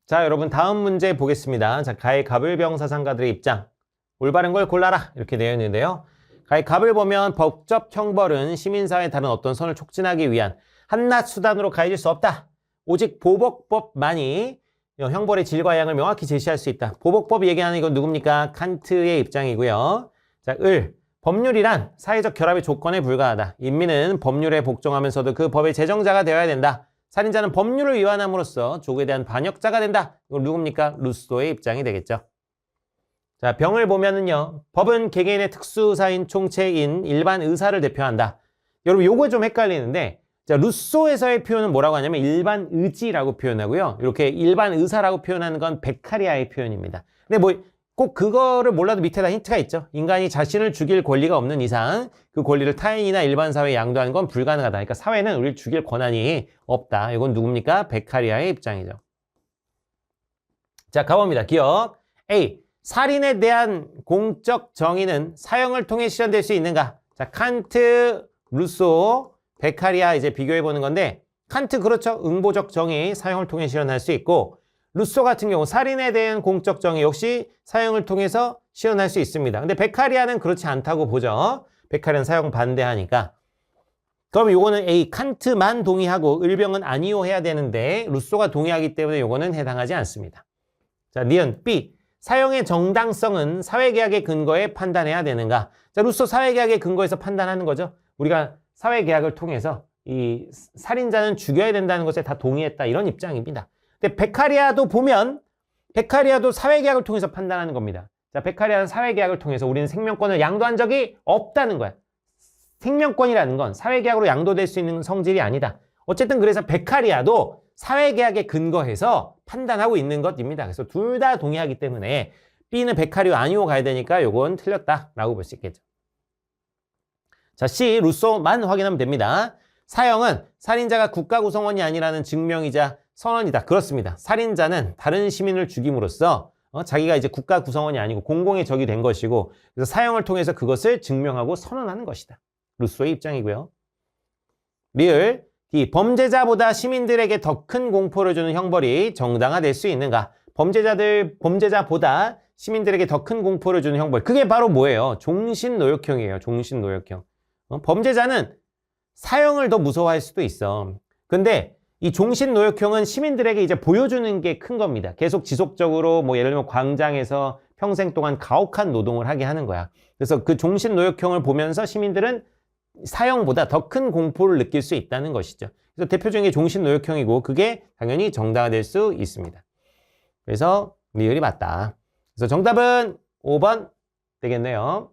자, 여러분 다음 문제 보겠습니다. 자, 가의 갑을병 사상가들의 입장. 올바른 걸 골라라. 이렇게 되어 있는데요. 가의 갑을 보면 법적 형벌은 시민사회의 다른 어떤 선을 촉진하기 위한 한낱 수단으로 가해질 수 없다. 오직 보복법만이 형벌의 질과 양을 명확히 제시할 수 있다. 보복법 얘기하는 이건 누굽니까? 칸트의 입장이고요. 자, 법률이란 사회적 결합의 조건에 불과하다. 인민은 법률에 복종하면서도 그 법의 제정자가 되어야 된다. 살인자는 법률을 위반함으로써 조국에 대한 반역자가 된다. 이건 누굽니까? 루소의 입장이 되겠죠. 자, 병을 보면은요. 법은 개개인의 특수사인 총체인 일반 의사를 대표한다. 여러분 요거 좀 헷갈리는데 자, 루소에서의 표현은 뭐라고 하냐면 일반 의지라고 표현하고요. 이렇게 일반 의사라고 표현하는 건 베카리아의 표현입니다. 근데 뭐 꼭 그거를 몰라도 밑에다 힌트가 있죠. 인간이 자신을 죽일 권리가 없는 이상 그 권리를 타인이나 일반 사회에 양도하는 건 불가능하다. 그러니까 사회는 우리를 죽일 권한이 없다. 이건 누굽니까? 베카리아의 입장이죠. 자, 가봅니다. 기억. A. 살인에 대한 공적 정의는 사형을 통해 실현될 수 있는가? 자, 칸트, 루소, 베카리아 이제 비교해보는 건데 칸트 그렇죠. 응보적 정의 사형을 통해 실현할 수 있고 루소 같은 경우 살인에 대한 공적 정의 역시 사형을 통해서 실현할 수 있습니다. 근데 베카리아는 그렇지 않다고 보죠. 베카리아는 사형 반대하니까. 그럼 요거는 A, 칸트만 동의하고 을병은 아니요 해야 되는데 루소가 동의하기 때문에 요거는 해당하지 않습니다. 자, 니은 B, 사형의 정당성은 사회계약의 근거에 판단해야 되는가? 자, 루소 사회계약의 근거에서 판단하는 거죠. 우리가 사회계약을 통해서 이 살인자는 죽여야 된다는 것에 다 동의했다 이런 입장입니다. 근데 베카리아도 보면 베카리아도 사회계약을 통해서 판단하는 겁니다. 자, 베카리아는 사회계약을 통해서 우리는 생명권을 양도한 적이 없다는 거야. 생명권이라는 건 사회계약으로 양도될 수 있는 성질이 아니다. 어쨌든 그래서 베카리아도 사회계약에 근거해서 판단하고 있는 것입니다. 그래서 둘 다 동의하기 때문에 B는 베카리오 아니오 가야 되니까 요건 틀렸다라고 볼 수 있겠죠. 자, C, 루소만 확인하면 됩니다. 사형은 살인자가 국가 구성원이 아니라는 증명이자 선언이다. 그렇습니다. 살인자는 다른 시민을 죽임으로써 자기가 이제 국가 구성원이 아니고 공공의 적이 된 것이고 그래서 사형을 통해서 그것을 증명하고 선언하는 것이다. 루소의 입장이고요. 리을 D. 범죄자보다 시민들에게 더 큰 공포를 주는 형벌이 정당화될 수 있는가? 범죄자보다 시민들에게 더 큰 공포를 주는 형벌. 그게 바로 뭐예요? 종신노역형이에요. 종신노역형. 범죄자는 사형을 더 무서워할 수도 있어. 근데 이 종신노역형은 시민들에게 이제 보여주는 게 큰 겁니다. 계속 지속적으로 뭐 예를 들면 광장에서 평생 동안 가혹한 노동을 하게 하는 거야. 그래서 그 종신노역형을 보면서 시민들은 사형보다 더 큰 공포를 느낄 수 있다는 것이죠. 그래서 대표적인 게 종신노역형이고 그게 당연히 정당화될 수 있습니다. 그래서 리을이 맞다. 그래서 정답은 5번 되겠네요.